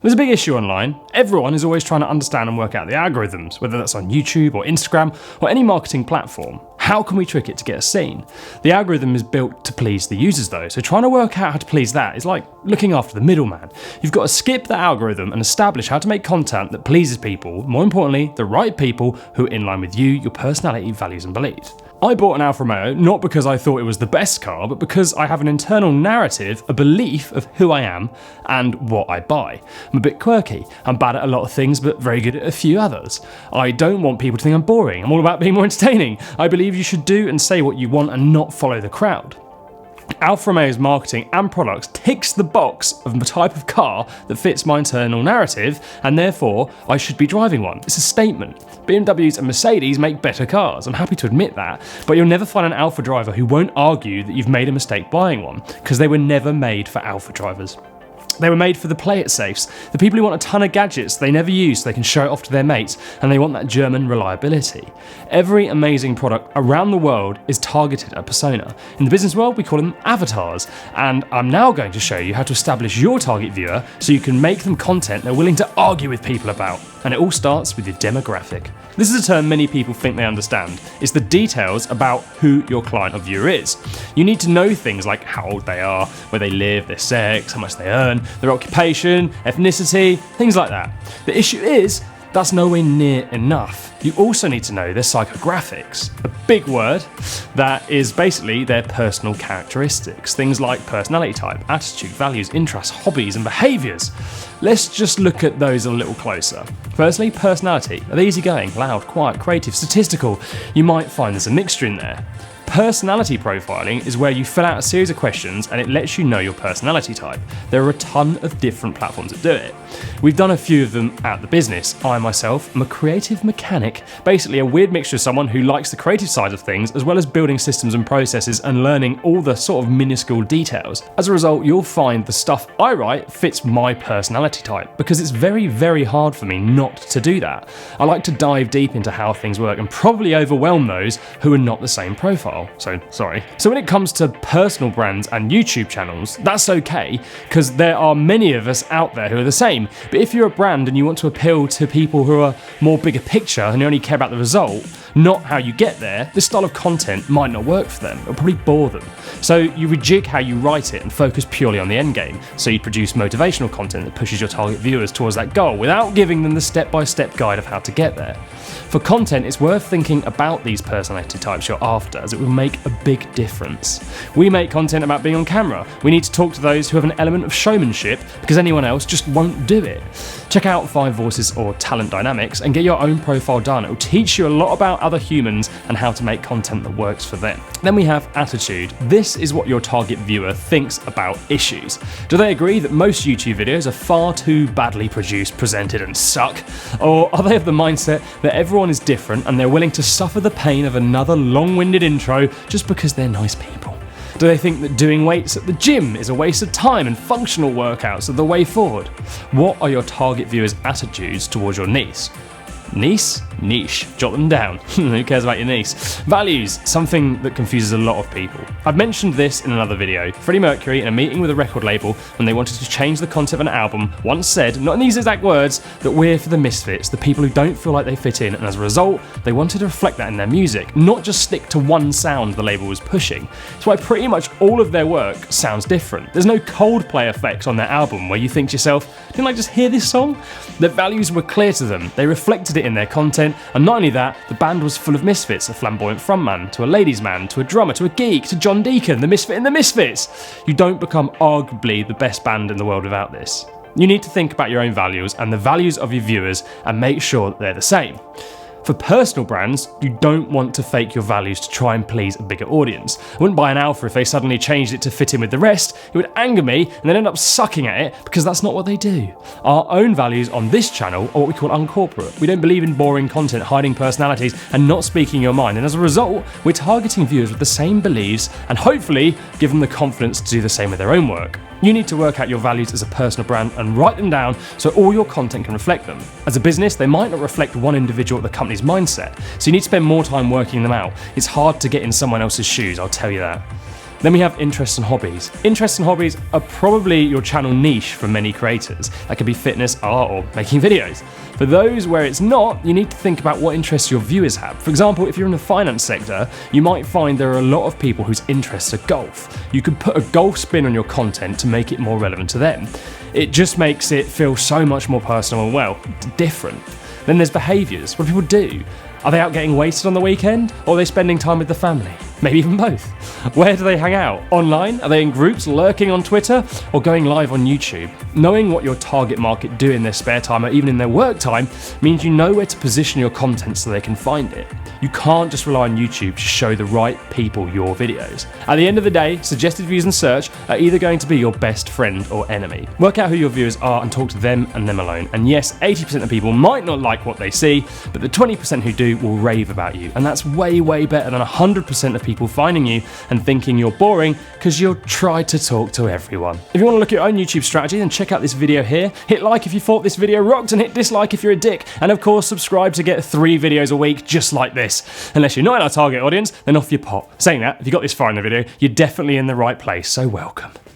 There's a big issue online. Everyone is always trying to understand and work out the algorithms, whether that's on YouTube or Instagram or any marketing platform. How can we trick it to get us seen? The algorithm is built to please the users though, so trying to work out how to please that is like looking after the middleman. You've got to skip the algorithm and establish how to make content that pleases people, more importantly, the right people who are in line with you, your personality, values and beliefs. I bought an Alfa Romeo not because I thought it was the best car, but because I have an internal narrative, a belief of who I am and what I buy. I'm a bit quirky. I'm bad at a lot of things, but very good at a few others. I don't want people to think I'm boring. I'm all about being more entertaining. I believe you should do and say what you want and not follow the crowd. Alfa Romeo's marketing and products ticks the box of the type of car that fits my internal narrative, and therefore I should be driving one. It's a statement. BMWs and Mercedes make better cars, I'm happy to admit that, but you'll never find an Alfa driver who won't argue that you've made a mistake buying one, because they were never made for Alfa drivers. They were made for the play-it-safes, the people who want a ton of gadgets they never use so they can show it off to their mates, and they want that German reliability. Every amazing product around the world is targeted at a persona. In the business world, we call them avatars, and I'm now going to show you how to establish your target viewer so you can make them content they're willing to argue with people about. And it all starts with your demographic. This is a term many people think they understand. It's the details about who your client or viewer is. You need to know things like how old they are, where they live, their sex, how much they earn, their occupation, ethnicity, things like that. The issue is, that's nowhere near enough. You also need to know their psychographics, a big word that is basically their personal characteristics, things like personality type, attitude, values, interests, hobbies and behaviours. Let's just look at those a little closer. Firstly, personality. Are they easygoing, loud, quiet, creative, statistical? You might find there's a mixture in there. Personality profiling is where you fill out a series of questions and it lets you know your personality type. There are a ton of different platforms that do it. We've done a few of them at the business. I myself am a creative mechanic, basically a weird mixture of someone who likes the creative side of things as well as building systems and processes and learning all the sort of minuscule details. As a result, you'll find the stuff I write fits my personality type because it's very, very hard for me not to do that. I like to dive deep into how things work and probably overwhelm those who are not the same profile. So sorry. So when it comes to personal brands and YouTube channels, that's okay because there are many of us out there who are the same. But if you're a brand and you want to appeal to people who are more bigger picture and you only care about the result, not how you get there, this style of content might not work for them. It'll probably bore them. So you rejig how you write it and focus purely on the end game. So you produce motivational content that pushes your target viewers towards that goal without giving them the step-by-step guide of how to get there. For content, it's worth thinking about these personality types you're after, as it will make a big difference. We make content about being on camera. We need to talk to those who have an element of showmanship because anyone else just won't do it. Check out 5 Voices or Talent Dynamics and get your own profile done. It will teach you a lot about other humans and how to make content that works for them. Then we have attitude. This is what your target viewer thinks about issues. Do they agree that most YouTube videos are far too badly produced, presented and suck? Or are they of the mindset that everyone is different and they're willing to suffer the pain of another long-winded intro just because they're nice people? Do they think that doing weights at the gym is a waste of time and functional workouts are the way forward? What are your target viewers' attitudes towards your niche? Niche. Jot them down. Who cares about your niece? Values, something that confuses a lot of people. I've mentioned this in another video. Freddie Mercury, in a meeting with a record label when they wanted to change the concept of an album, once said, not in these exact words, that we're for the misfits, the people who don't feel like they fit in, and as a result, they wanted to reflect that in their music, not just stick to one sound the label was pushing. That's why pretty much all of their work sounds different. There's no Coldplay effects on their album where you think to yourself, didn't I just hear this song? Their values were clear to them. They reflected it in their content, and not only that, the band was full of misfits, a flamboyant frontman, to a ladies' man, to a drummer, to a geek, to John Deacon, the misfit in the misfits. You don't become arguably the best band in the world without this. You need to think about your own values and the values of your viewers and make sure that they're the same. For personal brands, you don't want to fake your values to try and please a bigger audience. I wouldn't buy an Alfa if they suddenly changed it to fit in with the rest. It would anger me and then end up sucking at it because that's not what they do. Our own values on this channel are what we call uncorporate. We don't believe in boring content, hiding personalities and not speaking your mind, and as a result, we're targeting viewers with the same beliefs and hopefully give them the confidence to do the same with their own work. You need to work out your values as a personal brand and write them down so all your content can reflect them. As a business, they might not reflect one individual at the company's mindset, so you need to spend more time working them out. It's hard to get in someone else's shoes, I'll tell you that. Then we have interests and hobbies. Interests and hobbies are probably your channel niche for many creators. That could be fitness, art, or making videos. For those where it's not, you need to think about what interests your viewers have. For example, if you're in the finance sector, you might find there are a lot of people whose interests are golf. You could put a golf spin on your content to make it more relevant to them. It just makes it feel so much more personal and, well, different. Then there's behaviours. What do people do? Are they out getting wasted on the weekend? Or are they spending time with the family? Maybe even both. Where do they hang out? Online? Are they in groups lurking on Twitter? Or going live on YouTube? Knowing what your target market do in their spare time or even in their work time means you know where to position your content so they can find it. You can't just rely on YouTube to show the right people your videos. At the end of the day, suggested views and search are either going to be your best friend or enemy. Work out who your viewers are and talk to them and them alone. And yes, 80% of people might not like what they see, but the 20% who do will rave about you. And that's way, way better than 100% of people finding you and thinking you're boring because you'll try to talk to everyone. If you want to look at your own YouTube strategy, then check out this video here. Hit like if you thought this video rocked and hit dislike if you're a dick. And of course, subscribe to get 3 videos a week just like this. Unless you're not in our target audience, then off your pot. Saying that, if you got this far in the video, you're definitely in the right place, so welcome.